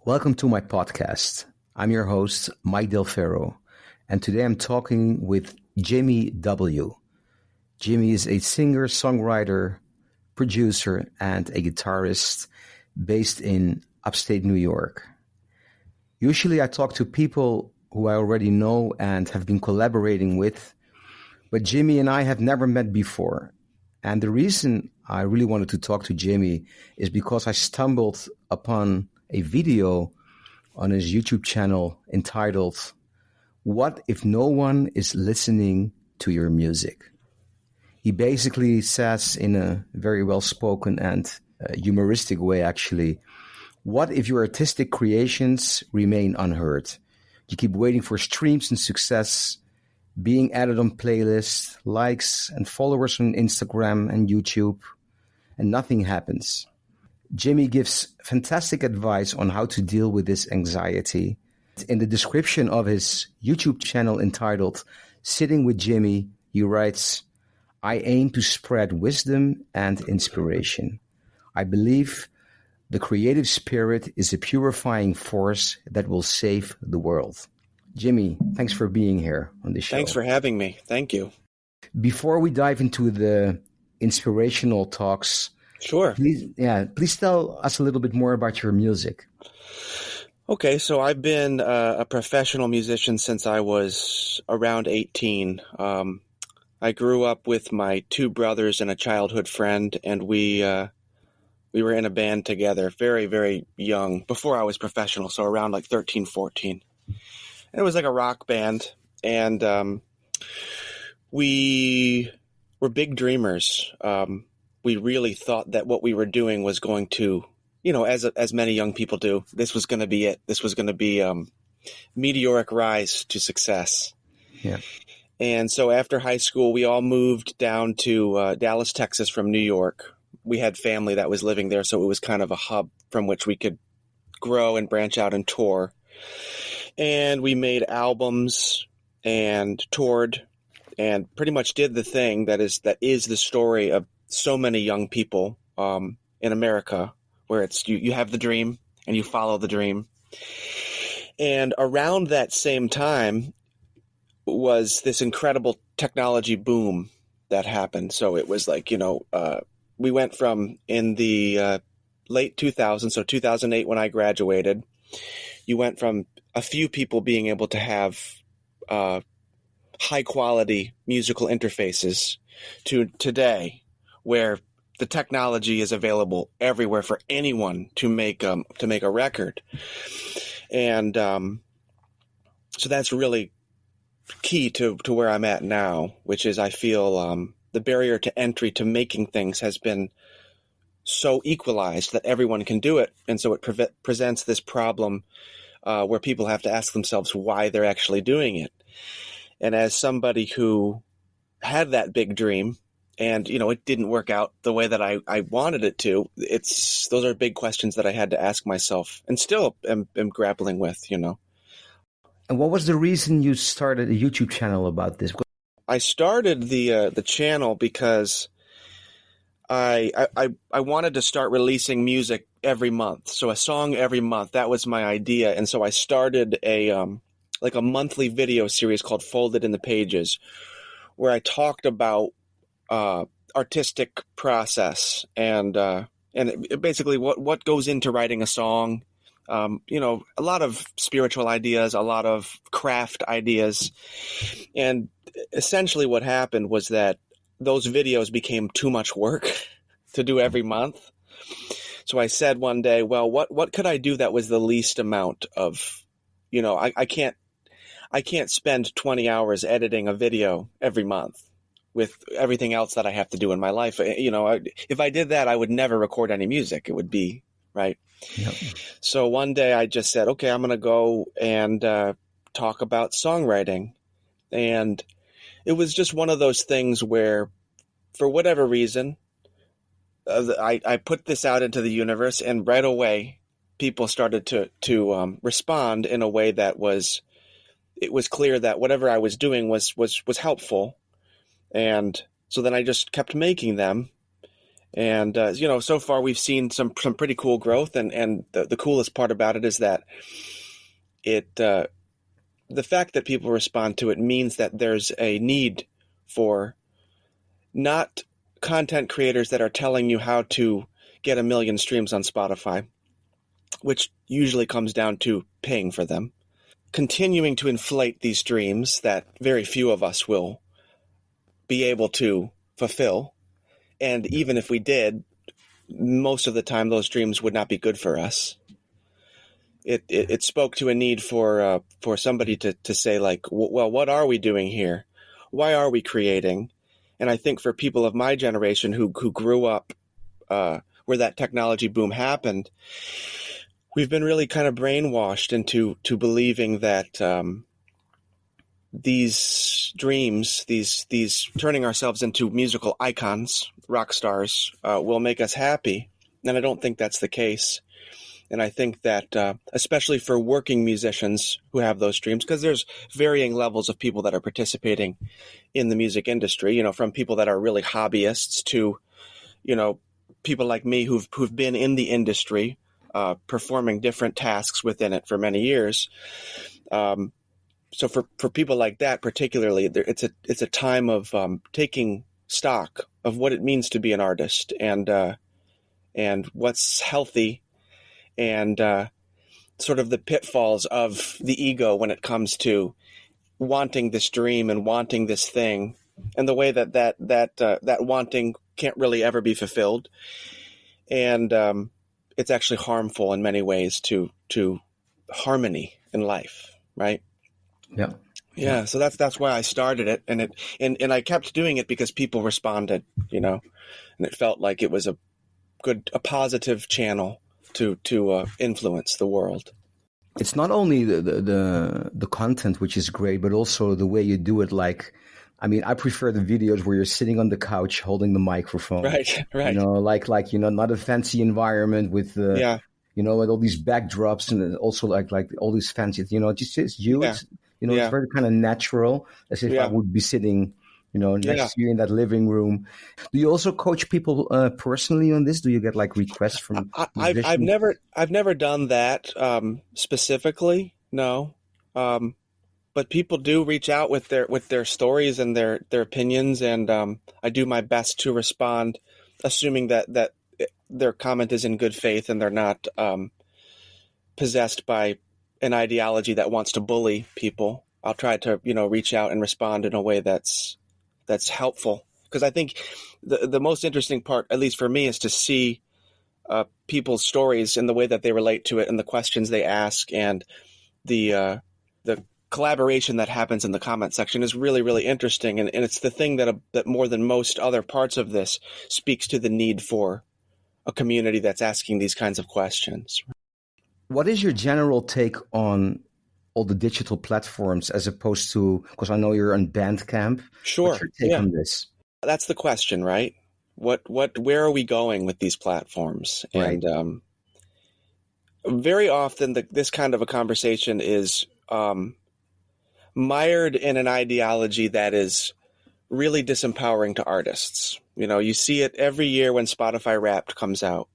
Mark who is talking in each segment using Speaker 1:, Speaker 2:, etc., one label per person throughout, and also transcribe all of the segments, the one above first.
Speaker 1: Welcome to my podcast. I'm your host, Mike Del Ferro, and today I'm talking with Jimi W. Jimi is a singer, songwriter, producer, and a guitarist based in upstate New York. Usually I talk to people who I already know and have been collaborating with, but Jimi and I have never met before. And the reason I really wanted to talk to Jimi is because I stumbled upon a video on his YouTube channel entitled, "What If No One Is Listening to Your Music?" He basically says in a very well-spoken and humoristic way, actually, what if your artistic creations remain unheard? You keep waiting for streams and success, being added on playlists, likes and followers on Instagram and YouTube, and nothing happens. Jimi gives fantastic advice on how to deal with this anxiety. In the description of his YouTube channel entitled Sitting with Jimi, he writes, "I aim to spread wisdom and inspiration. I believe the creative spirit is a purifying force that will save the world." Jimi, thanks for being here on the show.
Speaker 2: Thanks for having me. Thank you.
Speaker 1: Before we dive into the inspirational talks,
Speaker 2: Sure.
Speaker 1: Please tell us a little bit more about your music.
Speaker 2: Okay, so I've been a professional musician since I was around 18. I grew up with my two brothers and a childhood friend, and we were in a band together very, very young, before I was professional, so around like 13, 14. And it was like a rock band, and we were big dreamers. We really thought that what we were doing was going to, as many young people do, this was going to be it. This was going to be meteoric rise to success.
Speaker 1: Yeah.
Speaker 2: And so after high school, we all moved down to Dallas, Texas from New York. We had family that was living there, so it was kind of a hub from which we could grow and branch out and tour. And we made albums and toured and pretty much did the thing that is the story of so many young people in America, where it's you have the dream and you follow the dream. And around that same time was this incredible technology boom that happened. So it was like, we went from in the late 2000s, so 2008 when I graduated, you went from a few people being able to have high quality musical interfaces to today, where the technology is available everywhere for anyone to make a record. And so that's really key to where I'm at now, which is I feel the barrier to entry to making things has been so equalized that everyone can do it. And so it presents this problem where people have to ask themselves why they're actually doing it. And as somebody who had that big dream, and, it didn't work out the way that I wanted it to, those are big questions that I had to ask myself and still am grappling with, And
Speaker 1: what was the reason you started a YouTube channel about this?
Speaker 2: I started the channel because I wanted to start releasing music every month. So a song every month, that was my idea. And so I started a monthly video series called Folded in the Pages, where I talked about artistic process and basically what goes into writing a song, a lot of spiritual ideas, a lot of craft ideas. And essentially what happened was that those videos became too much work to do every month. So I said one day, well, what could I do that was the least amount of, I can't spend 20 hours editing a video every month with everything else that I have to do in my life. If I did that, I would never record any music. It would be right.
Speaker 1: Yep.
Speaker 2: So one day I just said, okay, I'm going to go and talk about songwriting. And it was just one of those things where, for whatever reason, I put this out into the universe, and right away people started to respond in a way that it was clear that whatever I was doing was helpful. And so then I just kept making them. And so far we've seen some pretty cool growth, and the coolest part about it is that the fact that people respond to it means that there's a need for not content creators that are telling you how to get 1 million streams on Spotify, which usually comes down to paying for them, continuing to inflate these dreams that very few of us will be able to fulfill. And even if we did, most of the time those dreams would not be good for us. It spoke to a need for somebody to say, like, well, what are we doing here? Why are we creating? And I think for people of my generation who grew up where that technology boom happened, we've been really kind of brainwashed into believing that these dreams, these turning ourselves into musical icons, rock stars, will make us happy. And I don't think that's the case. And I think that especially for working musicians who have those dreams, because there's varying levels of people that are participating in the music industry, from people that are really hobbyists to, people like me who've been in the industry, performing different tasks within it for many years. So for people like that, particularly, it's a time of taking stock of what it means to be an artist and what's healthy, and sort of the pitfalls of the ego when it comes to wanting this dream and wanting this thing, and the way that wanting can't really ever be fulfilled, and it's actually harmful in many ways to harmony in life, right? Yeah. So that's why I started it, and I kept doing it because people responded, and it felt like it was a positive channel to influence the world.
Speaker 1: It's not only the content, which is great, but also the way you do it. Like, I mean, I prefer the videos where you're sitting on the couch holding the microphone.
Speaker 2: Right.
Speaker 1: Like not a fancy environment with with all these backdrops, and also like all these fancy, just you.
Speaker 2: Yeah.
Speaker 1: It's very kind of natural, as if I would be sitting, next to you in that living room. Do you also coach people personally on this? Do you get like requests from musicians?
Speaker 2: I've never done that specifically, no. But people do reach out with their stories and their opinions, and I do my best to respond, assuming that their comment is in good faith and they're not possessed by an ideology that wants to bully people. I'll try to reach out and respond in a way that's helpful, because I think the most interesting part, at least for me, is to see people's stories and the way that they relate to it, and the questions they ask, and the collaboration that happens in the comment section is really, really interesting. And it's the thing that more than most other parts of this speaks to the need for a community that's asking these kinds of questions.
Speaker 1: What is your general take on all the digital platforms, as opposed to, because I know you're on Bandcamp.
Speaker 2: Sure.
Speaker 1: What's your take on this?
Speaker 2: That's the question, right? Where are we going with these platforms?
Speaker 1: Right.
Speaker 2: And very often this kind of a conversation is mired in an ideology that is really disempowering to artists. You see it every year when Spotify Wrapped comes out,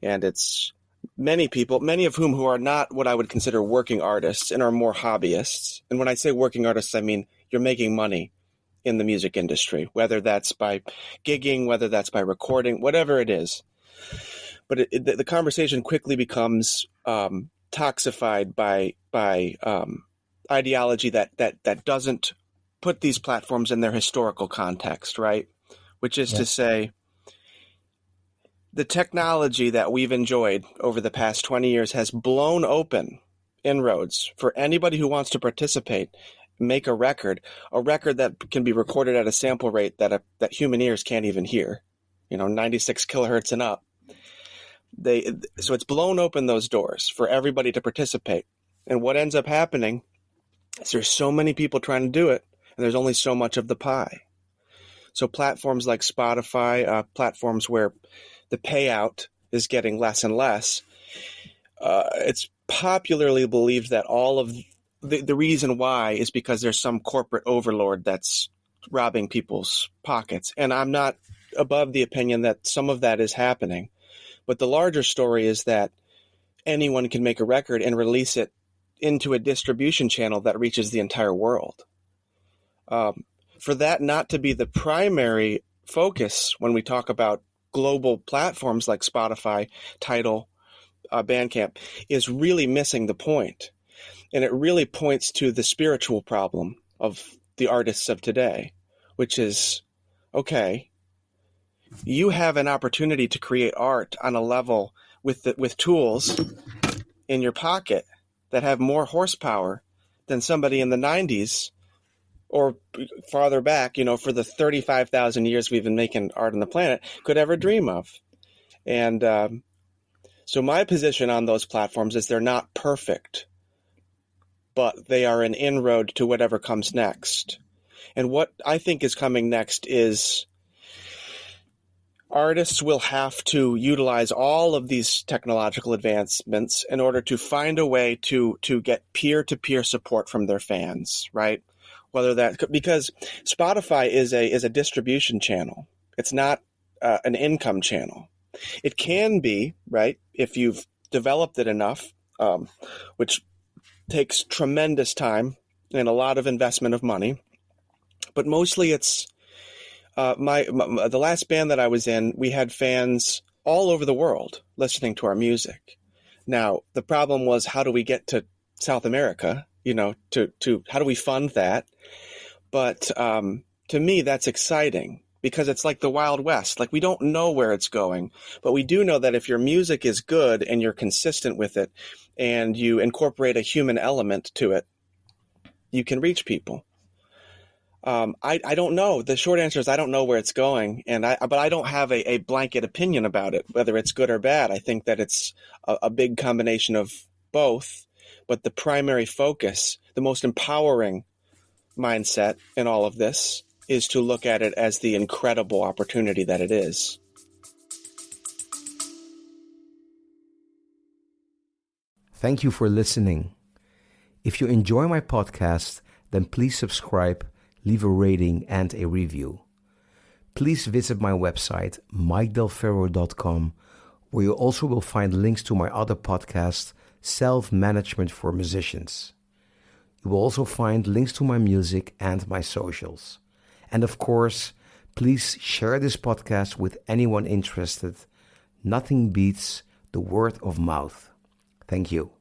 Speaker 2: and it's many people, many of whom who are not what I would consider working artists and are more hobbyists. And when I say working artists, I mean you're making money in the music industry, whether that's by gigging, whether that's by recording, whatever it is. But the conversation quickly becomes toxified by ideology that doesn't put these platforms in their historical context, right? Which is to say, the technology that we've enjoyed over the past 20 years has blown open inroads for anybody who wants to participate, make a record that can be recorded at a sample rate that human ears can't even hear, 96 kilohertz and up. So it's blown open those doors for everybody to participate. And what ends up happening is there's so many people trying to do it, and there's only so much of the pie. So platforms like Spotify, platforms where the payout is getting less and less, it's popularly believed that all of the reason why is because there's some corporate overlord that's robbing people's pockets. And I'm not above the opinion that some of that is happening. But the larger story is that anyone can make a record and release it into a distribution channel that reaches the entire world. For that not to be the primary focus when we talk about global platforms like Spotify, Tidal, Bandcamp, is really missing the point. And it really points to the spiritual problem of the artists of today, which is, okay, you have an opportunity to create art on a level with tools in your pocket that have more horsepower than somebody in the 90s or farther back, for the 35,000 years we've been making art on the planet could ever dream of. And so my position on those platforms is they're not perfect, but they are an inroad to whatever comes next. And what I think is coming next is artists will have to utilize all of these technological advancements in order to find a way to get peer-to-peer support from their fans, right? Because Spotify is a distribution channel. It's not an income channel. It can be, right, if you've developed it enough, which takes tremendous time and a lot of investment of money. But mostly it's the last band that I was in, we had fans all over the world listening to our music. Now, the problem was, how do we get to South America? To how do we fund that? But to me, that's exciting because it's like the Wild West. Like, we don't know where it's going, but we do know that if your music is good and you're consistent with it and you incorporate a human element to it, you can reach people. I don't know. The short answer is I don't know where it's going, but I don't have a blanket opinion about it, whether it's good or bad. I think that it's a big combination of both, but the primary focus, the most empowering mindset in all of this is to look at it as the incredible opportunity that it is.
Speaker 1: Thank you for listening. If you enjoy my podcast, then please subscribe, leave a rating and a review. Please visit my website, mikedelferro.com, where you also will find links to my other podcast, Self-Management for Musicians. You will also find links to my music and my socials. And of course, please share this podcast with anyone interested. Nothing beats the word of mouth. Thank you.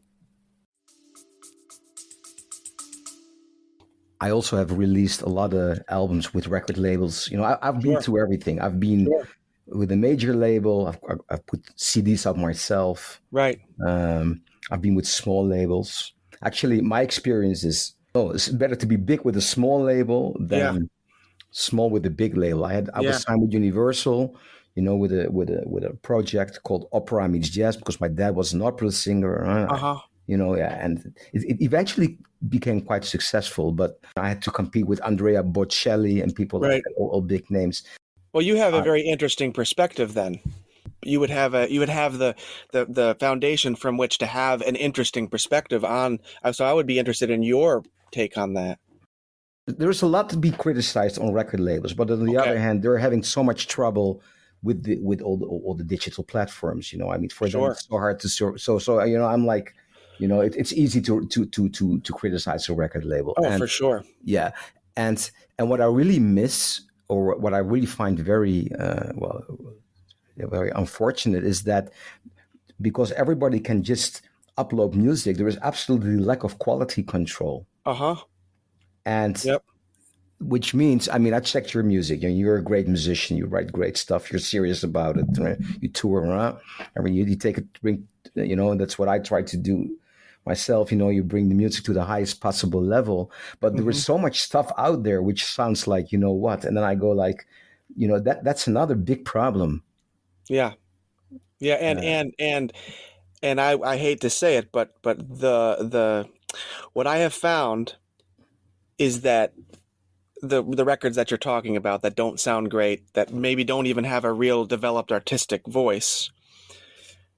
Speaker 1: I also have released a lot of albums with record labels. I've been through everything. I've been with a major label. I've put CDs out myself.
Speaker 2: Right.
Speaker 1: I've been with small labels. Actually, my experience is, it's better to be big with a small label than small with a big label. I was signed with Universal, with a project called Opera Meets Jazz because my dad was an opera singer. And it eventually became quite successful, but I had to compete with Andrea Bocelli and people like that, all big names.
Speaker 2: Well, you have a very interesting perspective then. You would have the foundation from which to have an interesting perspective on. So I would be interested in your take on that.
Speaker 1: There's a lot to be criticized on record labels, but on the other hand, they're having so much trouble with all the digital platforms. For them it's so hard to so I'm like, it's easy to criticize a record label.
Speaker 2: Oh, for sure.
Speaker 1: Yeah, and what I really miss, or what I really find very very unfortunate, is that because everybody can just upload music, there is absolutely lack of quality control. And which means, I checked your music. You're a great musician. You write great stuff. You're serious about it. Right? You tour around. You take it, and that's what I try to do myself. You bring the music to the highest possible level. But there is so much stuff out there which sounds like, what? And then I go like, that's another big problem.
Speaker 2: Yeah. Yeah. And I hate to say it, but the what I have found is that the records that you're talking about that don't sound great, that maybe don't even have a real developed artistic voice,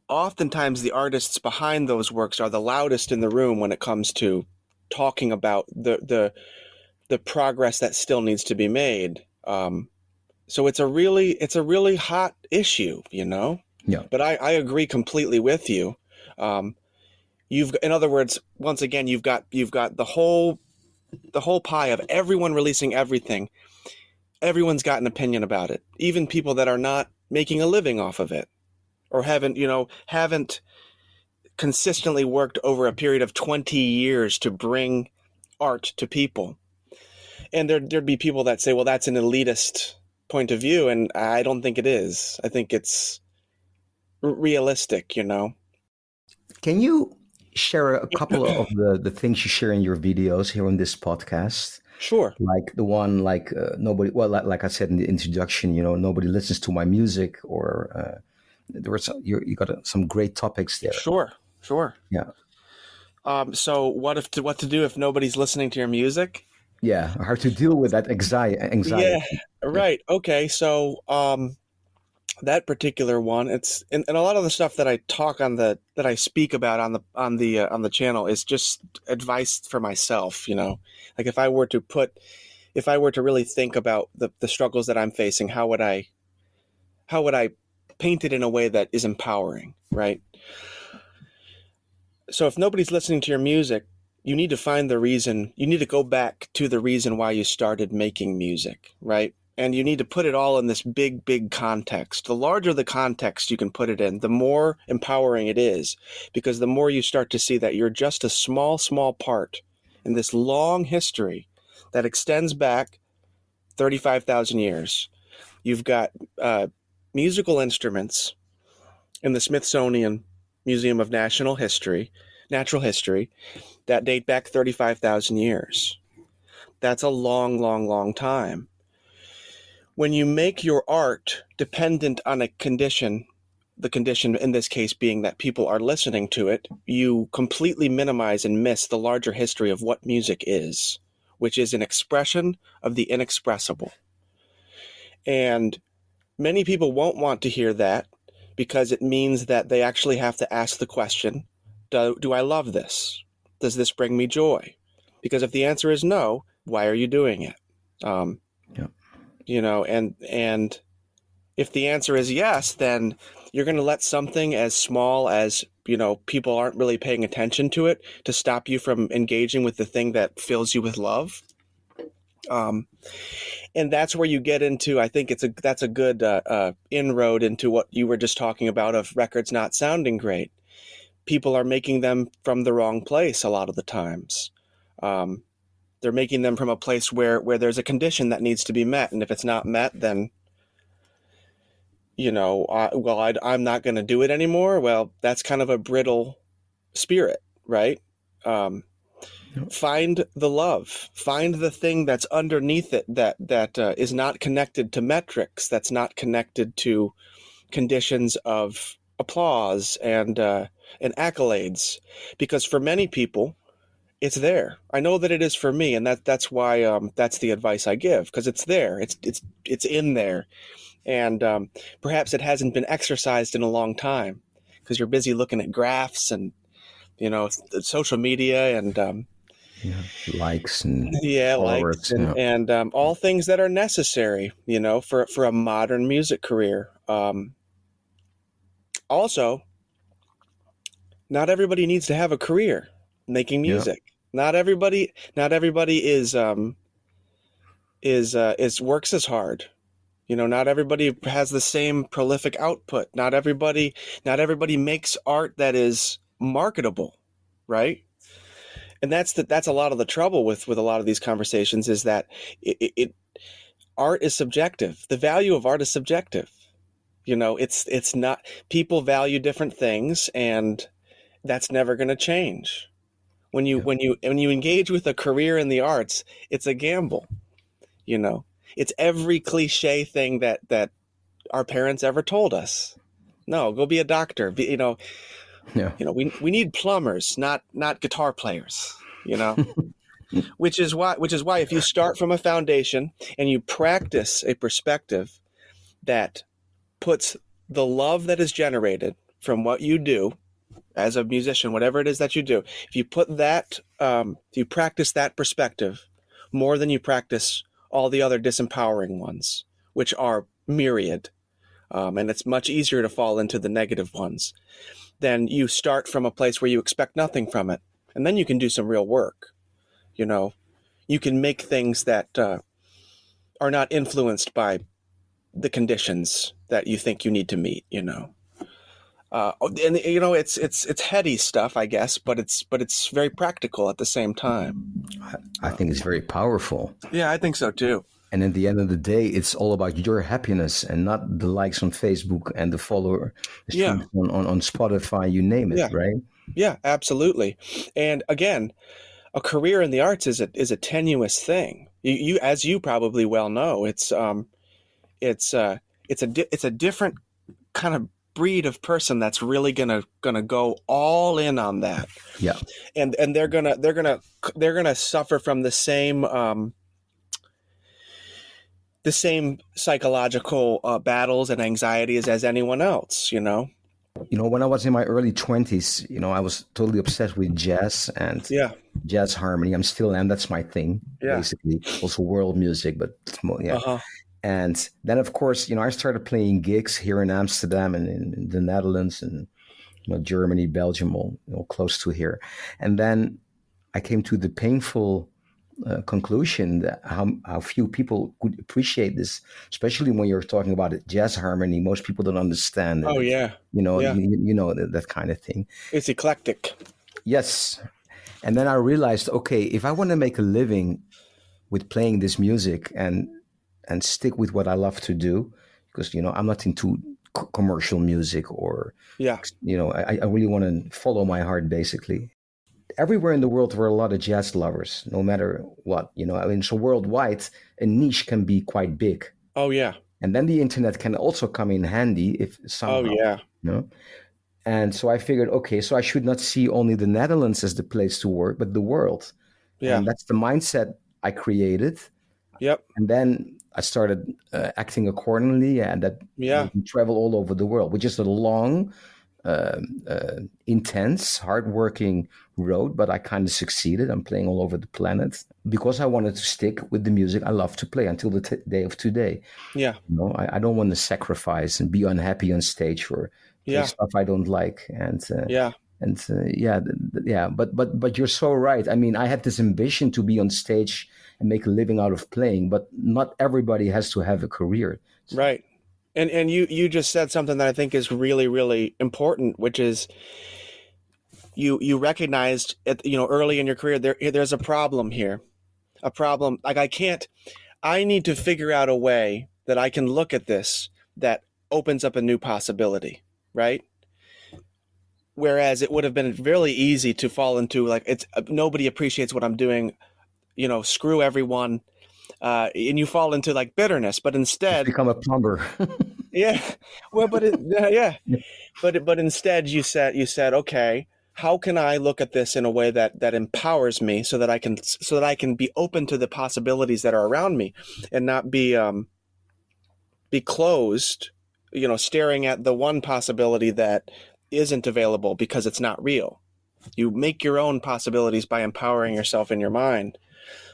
Speaker 2: oftentimes the artists behind those works are the loudest in the room when it comes to talking about the progress that still needs to be made. So it's a really hot issue, you know.
Speaker 1: Yeah.
Speaker 2: But I agree completely with you. In other words, once again, you've got the whole pie of everyone releasing everything. Everyone's got an opinion about it, even people that are not making a living off of it, or haven't consistently worked over a period of 20 years to bring art to people. And there'd be people that say, well, that's an elitist point of view, and I don't think it is. I think it's realistic, you know.
Speaker 1: Can you share a couple of the things you share in your videos here on this podcast?
Speaker 2: Sure.
Speaker 1: Like the one, like nobody, well, like I said in the introduction, nobody listens to my music, or there were you got some great topics there.
Speaker 2: Sure.
Speaker 1: Yeah.
Speaker 2: So what to do if nobody's listening to your music?
Speaker 1: Yeah, how to deal with that anxiety.
Speaker 2: Yeah, right. Okay, so that particular one, it's and a lot of the stuff that I talk on that I speak about on the channel is just advice for myself, you know. Like if I were to really think about the struggles that I'm facing, how would I paint it in a way that is empowering, right? So if nobody's listening to your music, you need to find the reason. You need to go back to the reason why you started making music, right? And you need to put it all in this big context. The larger the context you can put it in, the more empowering it is, because the more you start to see that you're just a small part in this long history that extends back 35,000 years. You've got musical instruments in the Smithsonian Museum of Natural History that date back 35,000 years. That's a long time. When you make your art dependent on a condition, the condition in this case being that people are listening to it, you completely minimize and miss the larger history of what music is, which is an expression of the inexpressible. And many people won't want to hear that because it means that they actually have to ask the question, do I love this? Does this bring me joy? Because if the answer is no, why are you doing it? You know, and if the answer is yes, then you're going to let something as small as, you know, people aren't really paying attention to it to stop you from engaging with the thing that fills you with love. And that's where you get into, I think that's a good inroad into what you were just talking about of records not sounding great. People are making them from the wrong place a lot of the times. They're making them from a place where there's a condition that needs to be met. And if it's not met, then, you know, I'm not going to do it anymore. Well, that's kind of a brittle spirit, right? Find the love, find the thing that's underneath it that is not connected to metrics, that's not connected to conditions of applause and accolades, because for many people, it's there. I know that it is for me, and that's why that's the advice I give, because it's there. It's in there, and perhaps it hasn't been exercised in a long time because you're busy looking at graphs and, you know, social media and
Speaker 1: likes and
Speaker 2: likes and all things that are necessary, you know, for a modern music career. Also, not everybody needs to have a career making music. Not everybody is works as hard. You know, not everybody has the same prolific output. Not everybody makes art that is marketable, right? And that's a lot of the trouble with a lot of these conversations is that art is subjective. The value of art is subjective. You know, it's not, people value different things, and that's never going to change. When you engage with a career in the arts, it's a gamble. You know, it's every cliche thing that our parents ever told us. No, go be a doctor. You know, we need plumbers, not guitar players. You know, which is why if you start from a foundation and you practice a perspective that puts the love that is generated from what you do as a musician, whatever it is that you do, if you put that, you practice that perspective more than you practice all the other disempowering ones, which are myriad, and it's much easier to fall into the negative ones, then you start from a place where you expect nothing from it. And then you can do some real work. You know, you can make things that are not influenced by the conditions that you think you need to meet, you know. And you know, it's heady stuff, I guess, but it's very practical at the same time.
Speaker 1: I think it's very powerful.
Speaker 2: Yeah, I think so too.
Speaker 1: And at the end of the day, it's all about your happiness and not the likes on Facebook and the follower
Speaker 2: Yeah.
Speaker 1: streams on Spotify, you name it,
Speaker 2: Yeah.
Speaker 1: right?
Speaker 2: Yeah, absolutely. And again, a career in the arts is a tenuous thing. You as you probably well know, it's a different kind of breed of person that's really gonna go all in on that.
Speaker 1: Yeah.
Speaker 2: And they're gonna suffer from the same psychological battles and anxieties as anyone else, you know.
Speaker 1: You know, when I was in my early 20s, you know, I was totally obsessed with jazz and
Speaker 2: Yeah.
Speaker 1: jazz harmony. I'm still am. That's my thing,
Speaker 2: Yeah.
Speaker 1: basically. Also world music, but yeah.
Speaker 2: Uh-huh.
Speaker 1: And then, of course, you know, I started playing gigs here in Amsterdam and in the Netherlands and, you know, Germany, Belgium, all, you know, close to here. And then I came to the painful conclusion that how few people could appreciate this, especially when you're talking about it, jazz harmony. Most people don't understand it.
Speaker 2: Oh yeah.
Speaker 1: You know,
Speaker 2: Yeah.
Speaker 1: you know that kind of thing.
Speaker 2: It's eclectic.
Speaker 1: Yes. And then I realized, okay, if I want to make a living with playing this music and stick with what I love to do, because, you know, I'm not into commercial music or,
Speaker 2: Yeah.
Speaker 1: you know, I really want to follow my heart, basically. Everywhere in the world, there are a lot of jazz lovers, no matter what, you know. I mean, so worldwide, a niche can be quite big.
Speaker 2: Oh yeah.
Speaker 1: And then the internet can also come in handy if somehow,
Speaker 2: Oh yeah.
Speaker 1: you know. And so I figured, okay, so I should not see only the Netherlands as the place to work, but the world.
Speaker 2: Yeah.
Speaker 1: And that's the mindset I created.
Speaker 2: Yep.
Speaker 1: And then I started acting accordingly, and that
Speaker 2: Yeah.
Speaker 1: made me travel all over the world, which is a long, intense, hardworking road, but I kind of succeeded. I'm playing all over the planet because I wanted to stick with the music I love to play until the day of today.
Speaker 2: Yeah.
Speaker 1: You know, I don't want to sacrifice and be unhappy on stage or play
Speaker 2: Yeah.
Speaker 1: stuff I don't like.
Speaker 2: Yeah.
Speaker 1: Yeah. But you're so right. I mean, I had this ambition to be on stage and make a living out of playing, but not everybody has to have a career.
Speaker 2: Right. And you just said something that I think is really, really important, which is you recognized early in your career there's a problem here. A problem like I need to figure out a way that I can look at this that opens up a new possibility, right? Whereas it would have been really easy to fall into like nobody appreciates what I'm doing, you know, screw everyone. And you fall into like bitterness, but instead
Speaker 1: Become a plumber.
Speaker 2: yeah, well, but instead you said, okay, how can I look at this in a way that empowers me so that I can be open to the possibilities that are around me and not be closed, you know, staring at the one possibility that isn't available because it's not real. You make your own possibilities by empowering yourself in your mind.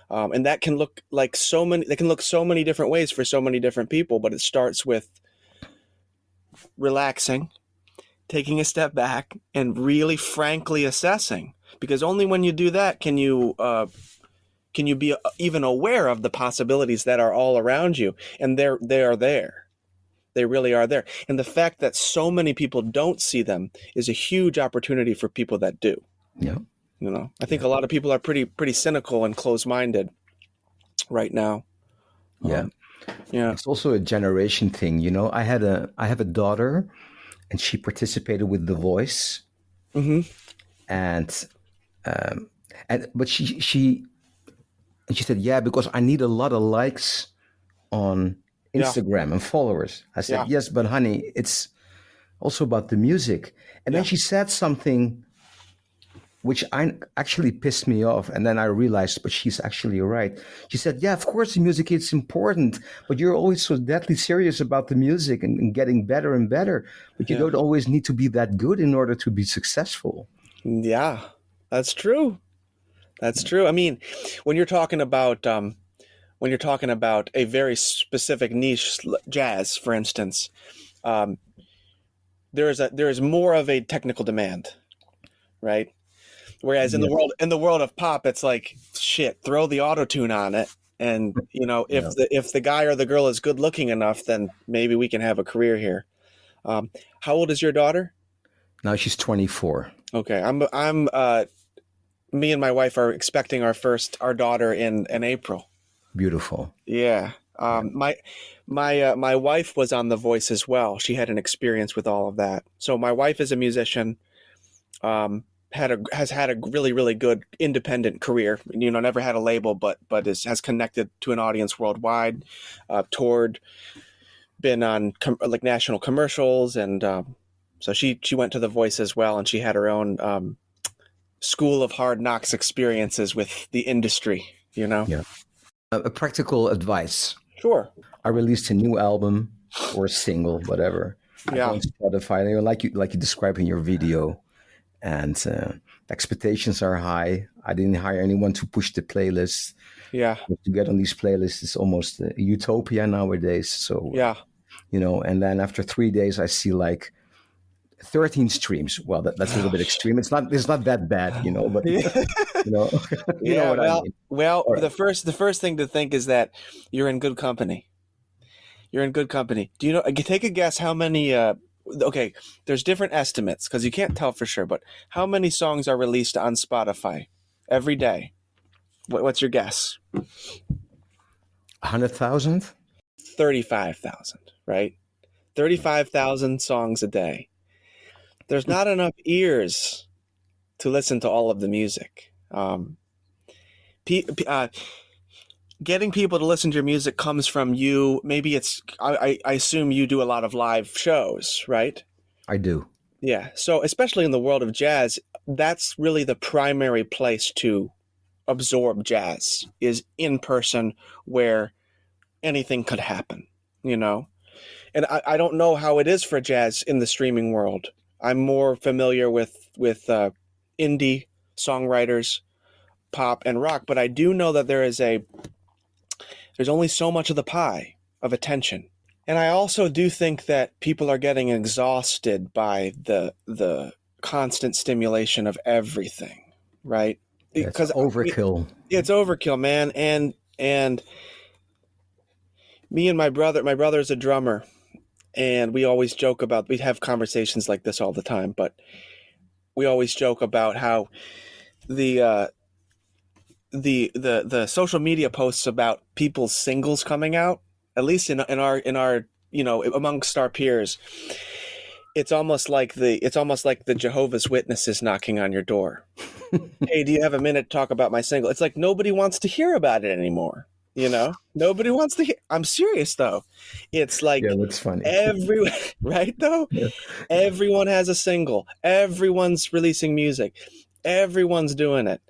Speaker 2: And that can look like so many different ways for so many different people, but it starts with relaxing, taking a step back, and really frankly assessing. Because only when you do that can you be even aware of the possibilities that are all around you, and they are there. They really are there. And the fact that so many people don't see them is a huge opportunity for people that do.
Speaker 1: Yeah.
Speaker 2: You know, I think a lot of people are pretty cynical and closed-minded right now.
Speaker 1: Yeah.
Speaker 2: Yeah.
Speaker 1: It's also a generation thing. You know, I have a daughter, and she participated with The Voice.
Speaker 2: Mm-hmm.
Speaker 1: But she said, yeah, because I need a lot of likes on Instagram and followers. I said, yes, but honey, it's also about the music. And then she said something which actually pissed me off. And then I realized, but she's actually right. She said, yeah, of course the music is important, but you're always so deadly serious about the music and getting better and better. But you don't always need to be that good in order to be successful. Yeah,
Speaker 2: that's true. That's true. I mean, when you're talking about when you're talking about a very specific niche, jazz, for instance, there is more of a technical demand, right? Whereas
Speaker 1: Yeah.
Speaker 2: in the world of pop, it's like, shit, throw the auto tune on it, and if
Speaker 1: Yeah.
Speaker 2: the guy or the girl is good looking enough, then maybe we can have a career here. How old is your daughter?
Speaker 1: Now she's 24.
Speaker 2: Okay, I'm me and my wife are expecting our daughter in April.
Speaker 1: Beautiful.
Speaker 2: Yeah. My wife was on The Voice as well. She had an experience with all of that. So my wife is a musician. Has had a really, really good independent career. Never had a label, but has connected to an audience worldwide. Toured, been on like national commercials, and so she went to The Voice as well, and she had her own school of hard knocks experiences with the industry.
Speaker 1: Yeah. A practical advice.
Speaker 2: Sure.
Speaker 1: I released a new album or a single, whatever. I
Speaker 2: Yeah.
Speaker 1: go on Spotify, like you described in your video, and expectations are high. I didn't hire anyone to push the playlist.
Speaker 2: Yeah.
Speaker 1: To get on these playlists is almost a utopia nowadays. So
Speaker 2: Yeah.
Speaker 1: and then after 3 days, I see like 13 streams. Well, that's a little bit extreme. It's not that bad, but you know you know
Speaker 2: Yeah.
Speaker 1: what I mean.
Speaker 2: Well,
Speaker 1: All right.
Speaker 2: the first thing to think is that you're in good company. You're in good company. Do you know? Take a guess how many. Okay, there's different estimates because you can't tell for sure. But how many songs are released on Spotify every day? What's your guess?
Speaker 1: 100,000.
Speaker 2: 35,000. Right? 35,000 songs a day. There's not enough ears to listen to all of the music. Getting people to listen to your music comes from you. Maybe I assume you do a lot of live shows, right?
Speaker 1: I do.
Speaker 2: Yeah. So especially in the world of jazz, that's really the primary place to absorb jazz, is in person, where anything could happen, And I don't know how it is for jazz in the streaming world. I'm more familiar with indie songwriters, pop and rock, but I do know that there's only so much of the pie of attention. And I also do think that people are getting exhausted by the constant stimulation of everything, right?
Speaker 1: It's overkill.
Speaker 2: It's overkill, man. And me and my brother's a drummer, and we have conversations like this all the time, but we always joke about how the social media posts about people's singles coming out, at least in our amongst our peers, it's almost like the Jehovah's Witnesses knocking on your door. Hey, do you have a minute to talk about my single? It's like nobody wants to hear about it anymore. Nobody wants to hear. I'm serious though. It's like,
Speaker 1: yeah, that's funny.
Speaker 2: Right though.
Speaker 1: Yeah.
Speaker 2: Everyone has a single. Everyone's releasing music. Everyone's doing it,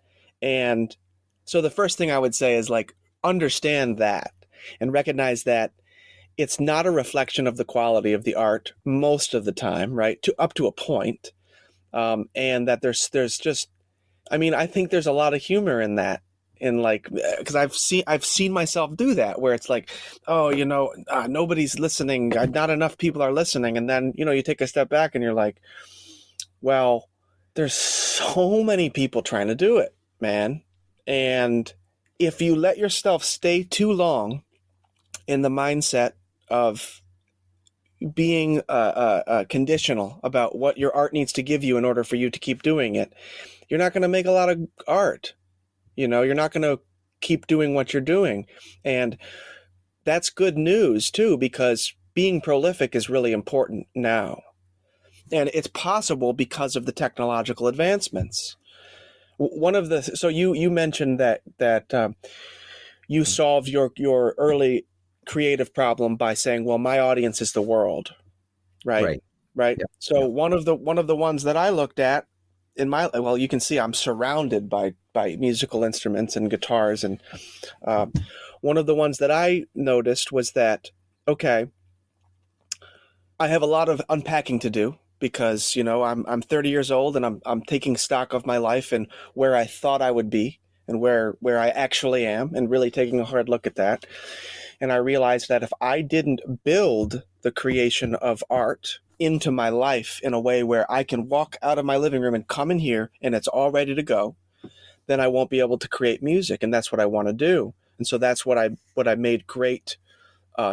Speaker 2: and so the first thing I would say is like understand that and recognize that it's not a reflection of the quality of the art most of the time, right? Up to a point, and that there's just, I think there's a lot of humor in that, because I've seen myself do that, where it's like, oh, nobody's listening, not enough people are listening, and then you take a step back and you're like, well, there's so many people trying to do it, man. And if you let yourself stay too long in the mindset of being conditional about what your art needs to give you in order for you to keep doing it, you're not going to make a lot of art. You're not going to keep doing what you're doing. And that's good news too, because being prolific is really important now. And it's possible because of the technological advancements. So you mentioned that you solved your early creative problem by saying, well, my audience is the world, right?
Speaker 1: Yeah.
Speaker 2: So
Speaker 1: Yeah.
Speaker 2: one of the ones that I looked at you can see I'm surrounded by musical instruments and guitars, and one of the ones that I noticed was that, okay, I have a lot of unpacking to do, because I'm 30 years old, and I'm taking stock of my life and where I thought I would be and where I actually am, and really taking a hard look at that. And I realized that if I didn't build the creation of art into my life in a way where I can walk out of my living room and come in here and it's all ready to go, then I won't be able to create music. And that's what I want to do. And so that's what I made great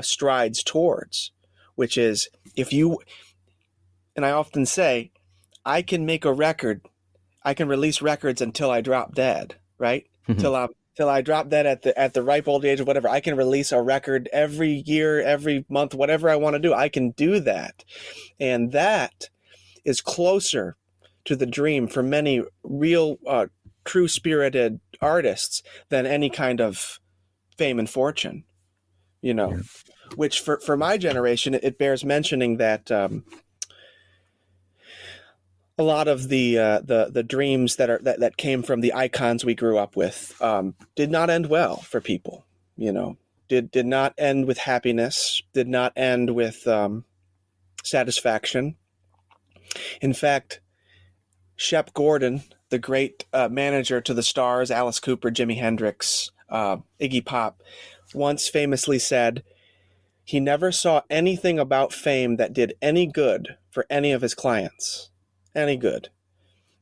Speaker 2: strides towards, which is and I often say, I can make a record, I can release records until I drop dead, right? Till I drop dead at the ripe old age of whatever. I can release a record every year, every month, whatever I want to do. I can do that. And that is closer to the dream for many real, true-spirited artists than any kind of fame and fortune, which for my generation, it bears mentioning that a lot of the dreams that came from the icons we grew up with did not end well for people. Did not end with happiness. Did not end with satisfaction. In fact, Shep Gordon, the great manager to the stars, Alice Cooper, Jimi Hendrix, Iggy Pop, once famously said he never saw anything about fame that did any good for any of his clients. Any good.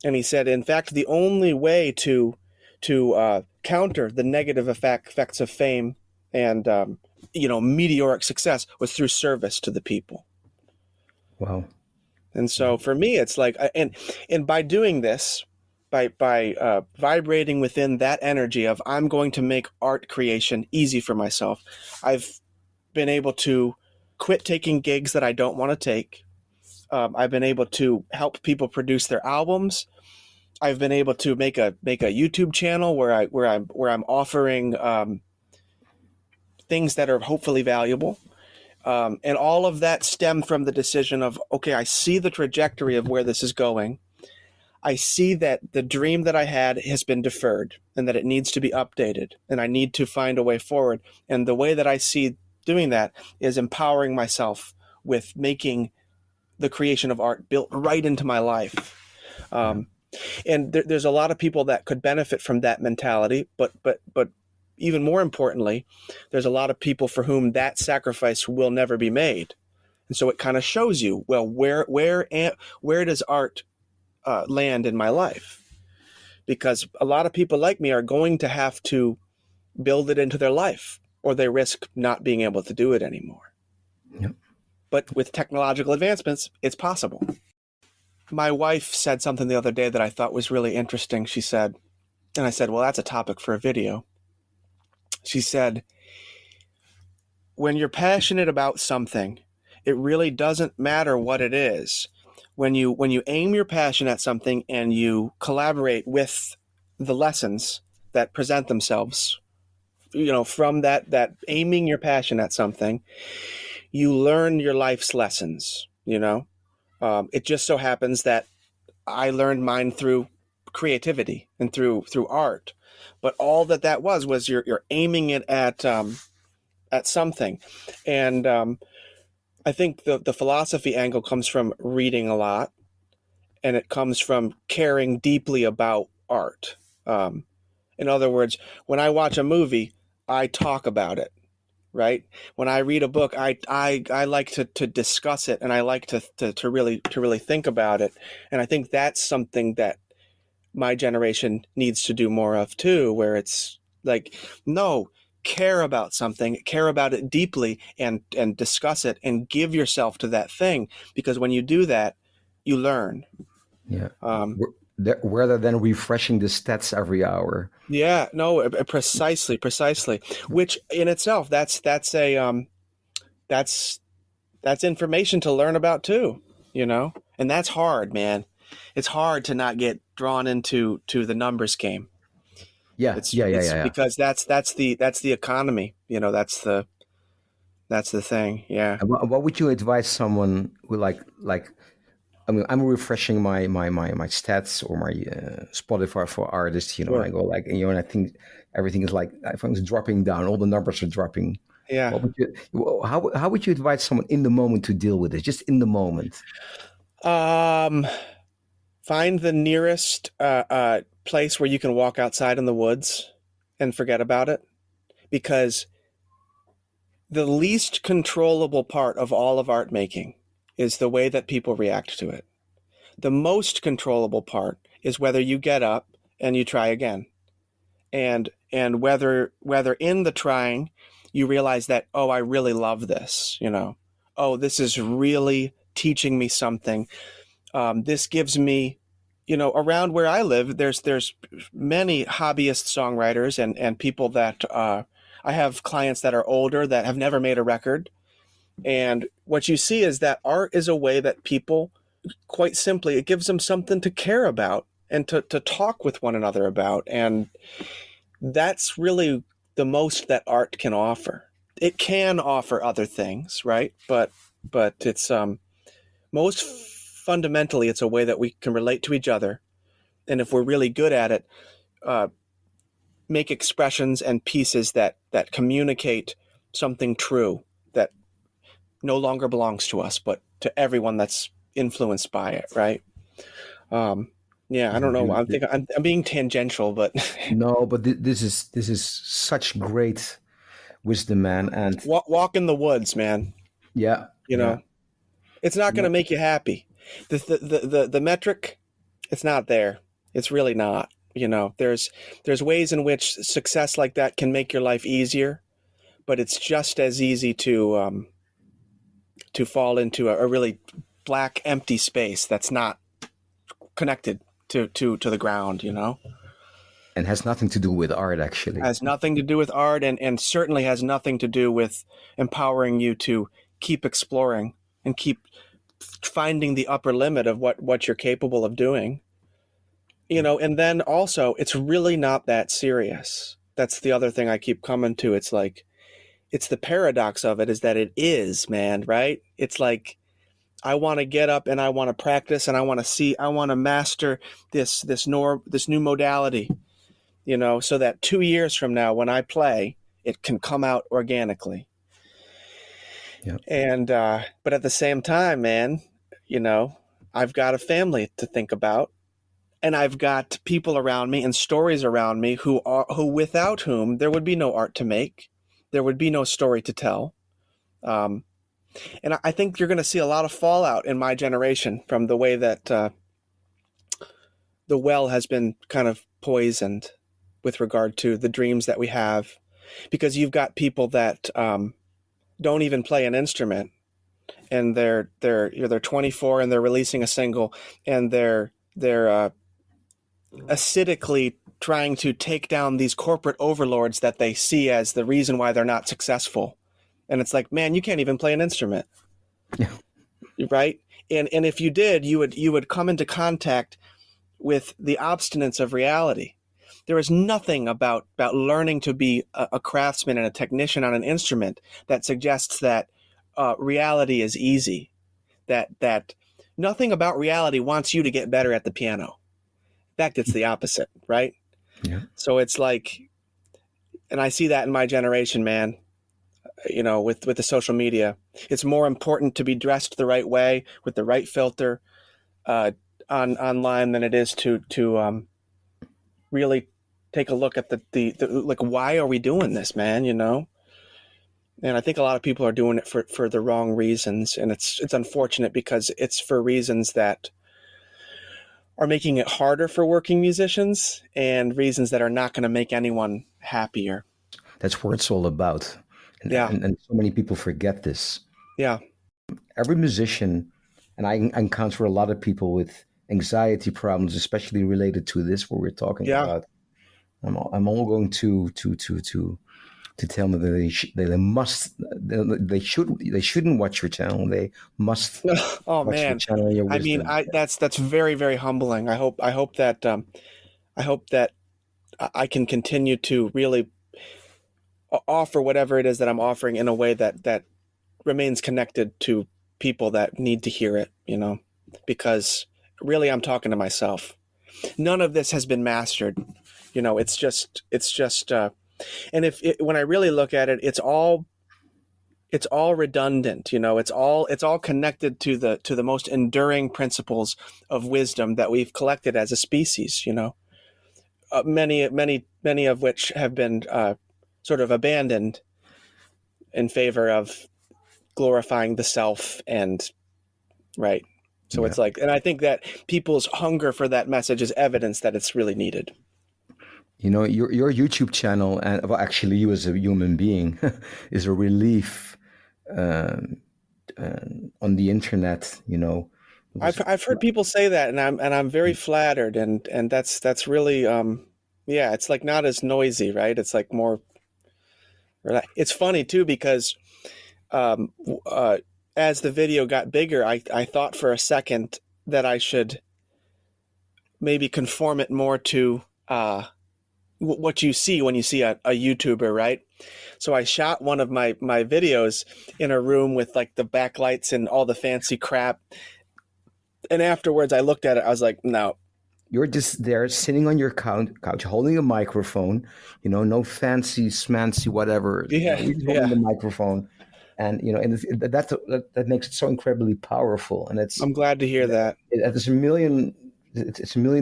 Speaker 2: And he said, in fact, the only way to counter the negative effects of fame and meteoric success was through service to the people.
Speaker 1: Wow.
Speaker 2: And so for me, it's like, and by doing this, by vibrating within that energy of I'm going to make art creation easy for myself, I've been able to quit taking gigs that I don't want to take. I've been able to help people produce their albums. I've been able to make a YouTube channel where I'm offering things that are hopefully valuable, and all of that stemmed from the decision of, okay, I see the trajectory of where this is going. I see that the dream that I had has been deferred and that it needs to be updated, and I need to find a way forward. And the way that I see doing that is empowering myself with making the creation of art built right into my life. And there's a lot of people that could benefit from that mentality, but even more importantly, there's a lot of people for whom that sacrifice will never be made. And so it kind of shows you, well, where does art land in my life? Because a lot of people like me are going to have to build it into their life, or they risk not being able to do it anymore.
Speaker 1: Yep.
Speaker 2: But with technological advancements, it's possible. My wife said something the other day that I thought was really interesting. She said, and I said, well, that's a topic for a video. She said, when you're passionate about something, it really doesn't matter what it is. When you aim your passion at something and you collaborate with the lessons that present themselves, from that aiming your passion at something, you learn your life's lessons. It just so happens that I learned mine through creativity and through art, but all that was you're aiming it at something. And I think the philosophy angle comes from reading a lot, and it comes from caring deeply about art. In other words, when I watch a movie, I talk about it. Right. When I read a book, I like to discuss it, and I like to really think about it. And I think that's something that my generation needs to do more of too, where it's like, no, care about something, care about it deeply, and discuss it and give yourself to that thing. Because when you do that, you learn. Yeah.
Speaker 1: Rather than refreshing the stats every hour.
Speaker 2: Yeah, no, precisely. Which in itself, that's information to learn about too, and that's hard, man. It's hard to not get drawn into the numbers game.
Speaker 1: Yeah, yeah.
Speaker 2: Because that's the economy, that's the thing. Yeah.
Speaker 1: And what would you advise someone who like? I mean, I'm refreshing my stats or my Spotify for artists, sure. And I go and I think everything is everything's dropping down. All the numbers are dropping.
Speaker 2: Yeah.
Speaker 1: How would you advise someone in the moment to deal with it? Just in the moment.
Speaker 2: find the nearest place where you can walk outside in the woods and forget about it, because the least controllable part of all of art making is the way that people react to it. The most controllable part is whether you get up and you try again, and whether in the trying you realize that, oh, I really love this, oh, this is really teaching me something. This gives me, around where I live, there's many hobbyist songwriters and people that I have clients that are older that have never made a record. And what you see is that art is a way that people, quite simply, it gives them something to care about and to talk with one another about. And that's really the most that art can offer. It can offer other things, right? But it's most fundamentally, it's a way that we can relate to each other. And if we're really good at it, make expressions and pieces that communicate something true that no longer belongs to us, but to everyone that's influenced by it, right? Yeah, I don't know. I'm being tangential, but
Speaker 1: No, but this is such great wisdom, man. And
Speaker 2: walk in the woods, man.
Speaker 1: yeah,
Speaker 2: It's not going to make you happy. The metric, it's not there. It's really not. There's ways in which success like that can make your life easier, but it's just as easy to fall into a really black, empty space that's not connected to the ground,
Speaker 1: and has nothing to do with art, actually.
Speaker 2: Has nothing to do with art, and certainly has nothing to do with empowering you to keep exploring and keep finding the upper limit of what you're capable of doing. And then also, it's really not that serious. That's the other thing I keep coming to. It's like, it's the paradox of it is that it is, man, right? It's like, I want to get up and I want to practice and I want to master this new modality, so that 2 years from now when I play, it can come out organically.
Speaker 1: Yeah.
Speaker 2: And, but at the same time, man, I've got a family to think about, and I've got people around me and stories around me who without whom there would be no art to make. There would be no story to tell. And I think you're going to see a lot of fallout in my generation from the way that the well has been kind of poisoned with regard to the dreams that we have, because you've got people that don't even play an instrument, and they're 24 and they're releasing a single, and they're acidically trying to take down these corporate overlords that they see as the reason why they're not successful. And it's like, man, you can't even play an instrument.
Speaker 1: Yeah.
Speaker 2: Right? And if you did, you would come into contact with the obstinance of reality. There is nothing about learning to be a craftsman and a technician on an instrument that suggests that reality is easy. That nothing about reality wants you to get better at the piano. In fact, it's the opposite, right?
Speaker 1: Yeah.
Speaker 2: So it's like, and I see that in my generation, man. With the social media, it's more important to be dressed the right way with the right filter online than it is to really take a look at the like, why are we doing this, man? And I think a lot of people are doing it for the wrong reasons, and it's unfortunate because it's for reasons that are making it harder for working musicians and reasons that are not going to make anyone happier.
Speaker 1: That's what it's all about. And so many people forget this.
Speaker 2: Yeah.
Speaker 1: Every musician, and I encounter a lot of people with anxiety problems, especially related to this, what we're talking about. I'm all going to tell them that they shouldn't watch your channel. They must watch your channel and your wisdom.
Speaker 2: I mean, that's very, very humbling. I hope that I can continue to really offer whatever it is that I'm offering in a way that remains connected to people that need to hear it, because really I'm talking to myself. None of this has been mastered. It's just, and when I really look at it, it's all it's all redundant. It's all connected to the most enduring principles of wisdom that we've collected as a species. Many of which have been sort of abandoned in favor of glorifying the self and right. So
Speaker 1: Yeah.
Speaker 2: it's like, and I think that people's hunger for that message is evidence that it's really needed.
Speaker 1: Your YouTube channel, and well, actually you as a human being, is a relief on the internet.
Speaker 2: I've heard people say that, and I'm very flattered, and that's really yeah, it's like not as noisy, right? It's like more. It's funny too because as the video got bigger, I thought for a second that I should maybe conform it more to what you see when you see a YouTuber, right? So I shot one of my videos in a room with like the backlights and all the fancy crap. And afterwards I looked at it, I was like, no.
Speaker 1: You're just there sitting on your couch holding a microphone, no fancy, smancy, whatever.
Speaker 2: Yeah,
Speaker 1: You're just
Speaker 2: yeah.
Speaker 1: holding the microphone. And, that makes it so incredibly powerful. And
Speaker 2: I'm glad to hear that.
Speaker 1: It's a million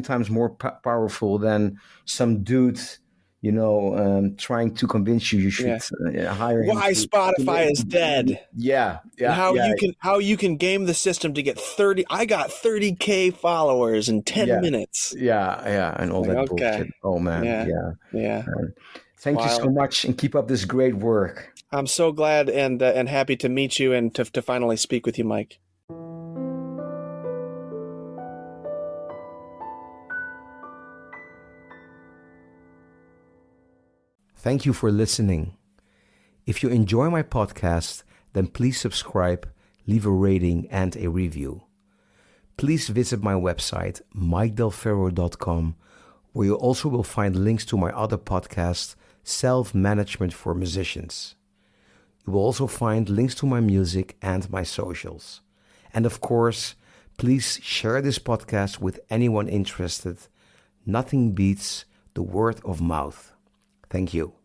Speaker 1: times more powerful than some dude, trying to convince you should hire him.
Speaker 2: Why Spotify is dead.
Speaker 1: Yeah.
Speaker 2: How you can game the system to get 30. I got 30K followers in 10 minutes.
Speaker 1: Yeah, and all that bullshit. Oh man,
Speaker 2: yeah.
Speaker 1: Thank you so much, and keep up this great work.
Speaker 2: I'm so glad and happy to meet you and to finally speak with you, Mike.
Speaker 1: Thank you for listening. If you enjoy my podcast, then please subscribe, leave a rating and a review. Please visit my website, mikedelferro.com, where you also will find links to my other podcast, Self-Management for Musicians. You will also find links to my music and my socials. And of course, please share this podcast with anyone interested. Nothing beats the word of mouth. Thank you.